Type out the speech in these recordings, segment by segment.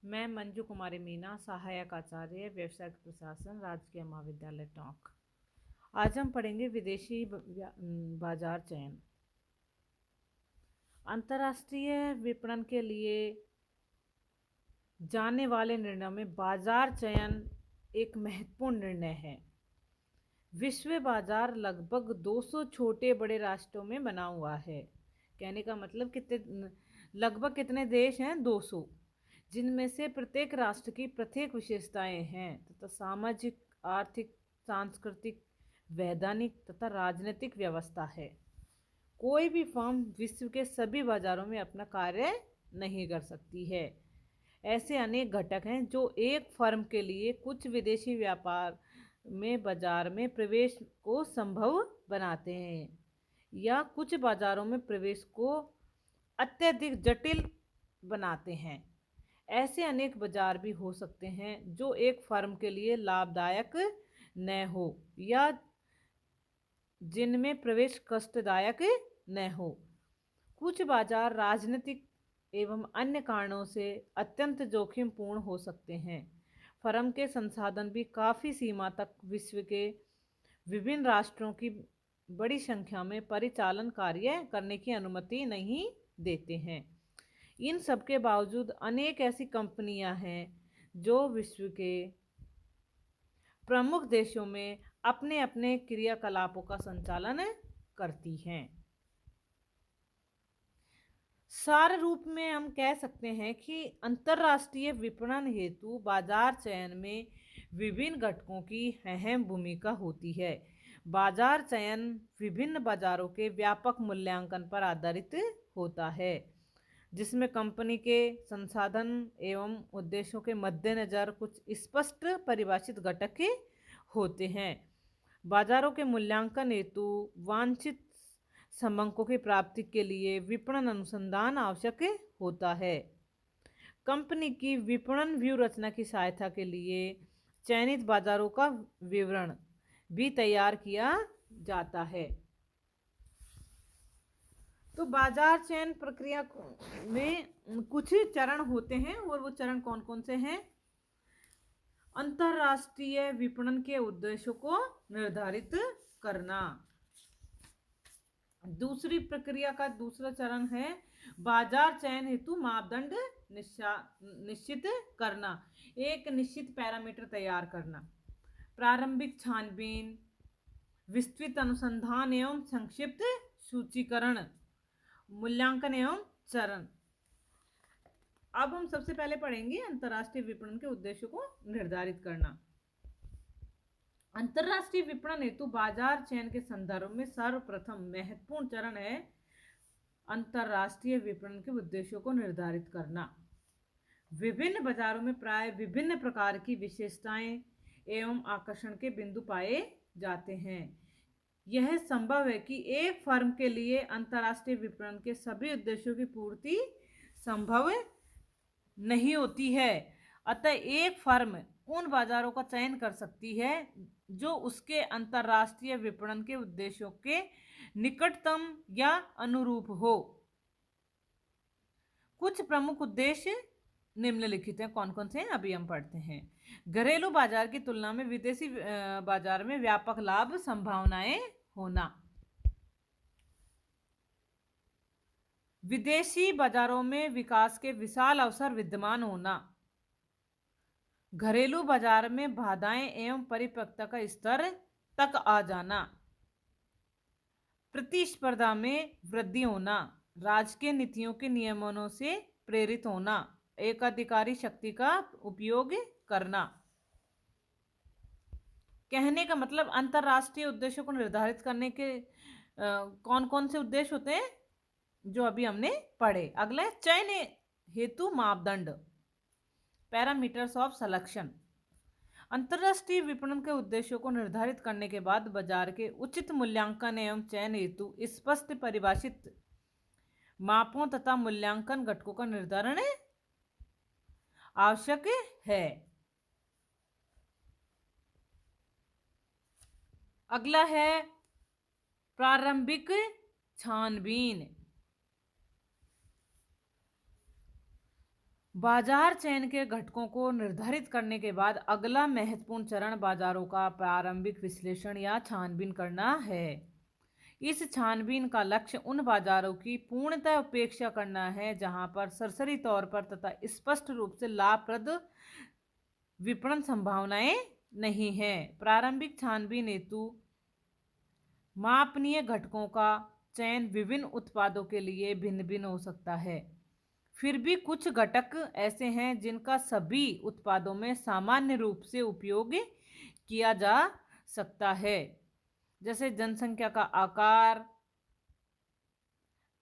मैं मंजू कुमारी मीना, सहायक आचार्य, व्यवसायिक प्रशासन, राजकीय महाविद्यालय टोंक। आज हम पढ़ेंगे विदेशी बाजार चयन। अंतर्राष्ट्रीय विपणन के लिए जाने वाले निर्णयों में बाजार चयन एक महत्वपूर्ण निर्णय है। विश्व बाजार लगभग 200 छोटे बड़े राष्ट्रों में बना हुआ है। कहने का मतलब कितने लगभग कितने देश हैं? 200, जिनमें से प्रत्येक राष्ट्र की प्रत्येक विशेषताएं हैं तथा सामाजिक, आर्थिक, सांस्कृतिक, वैधानिक तथा राजनीतिक व्यवस्था है। कोई भी फर्म विश्व के सभी बाजारों में अपना कार्य नहीं कर सकती है। ऐसे अनेक घटक हैं जो एक फर्म के लिए कुछ विदेशी व्यापार में बाजार में प्रवेश को संभव बनाते हैं या कुछ बाजारों में प्रवेश को अत्यधिक जटिल बनाते हैं। ऐसे अनेक बाजार भी हो सकते हैं जो एक फर्म के लिए लाभदायक न हो या जिनमें प्रवेश कष्टदायक न हो। कुछ बाजार राजनीतिक एवं अन्य कारणों से अत्यंत जोखिमपूर्ण हो सकते हैं। फर्म के संसाधन भी काफ़ी सीमा तक विश्व के विभिन्न राष्ट्रों की बड़ी संख्या में परिचालन कार्य करने की अनुमति नहीं देते हैं। इन सब के बावजूद अनेक ऐसी कंपनियां हैं जो विश्व के प्रमुख देशों में अपने अपने क्रियाकलापों का संचालन करती हैं। सार रूप में हम कह सकते हैं कि अंतर्राष्ट्रीय विपणन हेतु बाजार चयन में विभिन्न घटकों की अहम भूमिका होती है। बाजार चयन विभिन्न बाजारों के व्यापक मूल्यांकन पर आधारित होता है, जिसमें कंपनी के संसाधन एवं उद्देश्यों के मद्देनज़र कुछ स्पष्ट परिभाषित घटक होते हैं। बाजारों के मूल्यांकन हेतु वांछित समंकों की प्राप्ति के लिए विपणन अनुसंधान आवश्यक होता है। कंपनी की विपणन व्यूह रचना की सहायता के लिए चयनित बाजारों का विवरण भी तैयार किया जाता है। तो बाजार चयन प्रक्रिया में कुछ चरण होते हैं और वो चरण कौन कौन से हैं? अंतर्राष्ट्रीय विपणन के उद्देश्यों को निर्धारित करना। दूसरी प्रक्रिया का दूसरा चरण है बाजार चयन हेतु मापदंड निश्चित करना, एक निश्चित पैरामीटर तैयार करना। प्रारंभिक छानबीन, विस्तृत अनुसंधान एवं संक्षिप्त सूचीकरण, मूल्यांकन एवं चरण। अब हम सबसे पहले पढ़ेंगे अंतर्राष्ट्रीय विपणन के उद्देश्यों को निर्धारित करना। अंतर्राष्ट्रीय विपणन हेतु बाजार चयन के संदर्भ में सर्वप्रथम महत्वपूर्ण चरण है अंतर्राष्ट्रीय विपणन के उद्देश्यों को निर्धारित करना। विभिन्न बाजारों में प्राय विभिन्न प्रकार की विशेषताएं एवं आकर्षण के बिंदु पाए जाते हैं। यह संभव है कि एक फर्म के लिए अंतर्राष्ट्रीय विपणन के सभी उद्देश्यों की पूर्ति संभव नहीं होती है। अतः एक फर्म उन बाजारों का चयन कर सकती है जो उसके अंतर्राष्ट्रीय विपणन के उद्देश्यों के निकटतम या अनुरूप हो। कुछ प्रमुख उद्देश्य निम्नलिखित हैं। कौन कौन से हैं अभी हम पढ़ते हैं। घरेलू बाजार की तुलना में विदेशी बाजार में व्यापक लाभ संभावनाएं होना। विदेशी बाजारों में विकास के विशाल अवसर विद्यमान होना। घरेलू बाजार में बाधाएं एवं परिपक्वता का स्तर तक आ जाना। प्रतिस्पर्धा में वृद्धि होना। राजकीय नीतियों के नियमनों से प्रेरित होना। एकाधिकारी शक्ति का उपयोग करना। कहने का मतलब अंतर्राष्ट्रीय उद्देश्यों को निर्धारित करने के कौन कौन से उद्देश्य होते हैं जो अभी हमने पढ़े। अगला चयन हेतु मापदंड, पैरामीटर्स ऑफ सिलेक्शन। अंतर्राष्ट्रीय विपणन के उद्देश्यों को निर्धारित करने के बाद बाजार के उचित मूल्यांकन एवं चयन हेतु स्पष्ट परिभाषित मापों तथा मूल्यांकन घटकों का निर्धारण आवश्यक है। अगला है प्रारंभिक छानबीन। बाजार चयन के घटकों को निर्धारित करने के बाद अगला महत्वपूर्ण चरण बाजारों का प्रारंभिक विश्लेषण या छानबीन करना है। इस छानबीन का लक्ष्य उन बाजारों की पूर्णतः उपेक्षा करना है जहां पर सरसरी तौर पर तथा स्पष्ट रूप से लाभप्रद विपणन संभावनाएं नहीं है। प्रारंभिक छानबीन हेतु मापनीय घटकों का चयन विभिन्न उत्पादों के लिए भिन्न भिन्न हो सकता है। फिर भी कुछ घटक ऐसे हैं जिनका सभी उत्पादों में सामान्य रूप से उपयोग किया जा सकता है, जैसे जनसंख्या का आकार,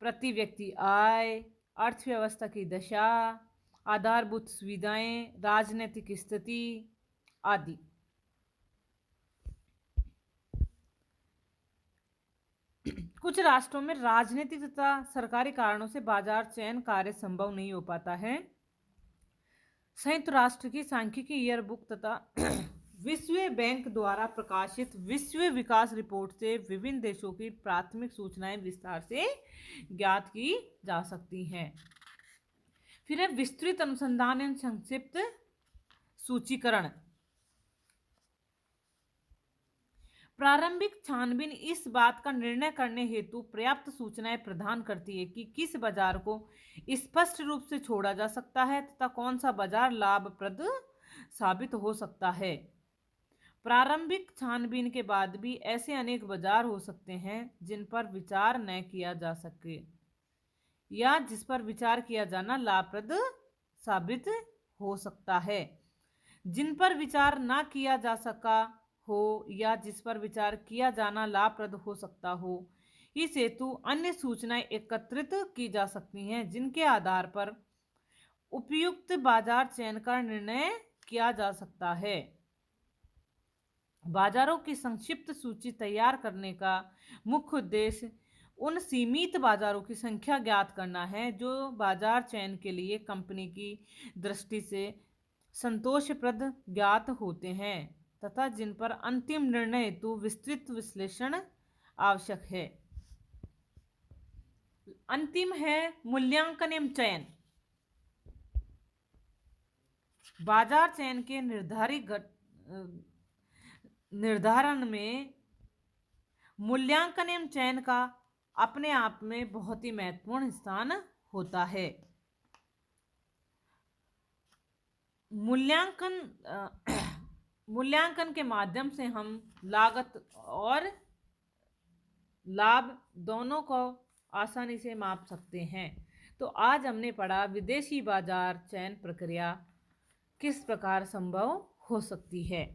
प्रति व्यक्ति आय, अर्थव्यवस्था की दशा, आधारभूत सुविधाएं, राजनीतिक स्थिति आदि। कुछ राष्ट्रों में राजनीतिक तथा सरकारी कारणों से बाजार चयन कार्य संभव नहीं हो पाता है। संयुक्त राष्ट्र की सांख्यिकी ईयरबुक तथा विश्व बैंक द्वारा प्रकाशित विश्व विकास रिपोर्ट से विभिन्न देशों की प्राथमिक सूचनाएं विस्तार से ज्ञात की जा सकती हैं। फिर है विस्तृत अनुसंधान एवं संक्षिप्त सूचीकरण। प्रारंभिक छानबीन इस बात का निर्णय करने हेतु पर्याप्त सूचनाएं प्रदान करती है कि किस बाजार को स्पष्ट रूप से छोड़ा जा सकता है तथा कौन सा बाजार लाभप्रद साबित हो सकता है। प्रारंभिक छानबीन के बाद भी ऐसे अनेक बाजार हो सकते हैं जिन पर विचार न किया जा सके या जिस पर विचार किया जाना लाभप्रद साबित हो सकता है। जिन पर विचार ना किया जा सका हो या जिस पर विचार किया जाना लाभप्रद हो सकता हो, इस हेतु अन्य सूचनाएं एकत्रित की जा सकती हैं जिनके आधार पर उपयुक्त बाजार चयन का निर्णय किया जा सकता है। बाजारों की संक्षिप्त सूची तैयार करने का मुख्य उद्देश्य उन सीमित बाजारों की संख्या ज्ञात करना है जो बाजार चयन के लिए कंपनी की दृष्टि से संतोषप्रद ज्ञात होते हैं तथा जिन पर अंतिम निर्णय हेतु विस्तृत विश्लेषण आवश्यक है। अंतिम है मूल्यांकन एवं चयन। बाजार चयन के निर्धारण में मूल्यांकन एवं चयन का अपने आप में बहुत ही महत्वपूर्ण स्थान होता है। मूल्यांकन के माध्यम से हम लागत और लाभ दोनों को आसानी से माप सकते हैं। तो आज हमने पढ़ा विदेशी बाजार चयन प्रक्रिया किस प्रकार संभव हो सकती है।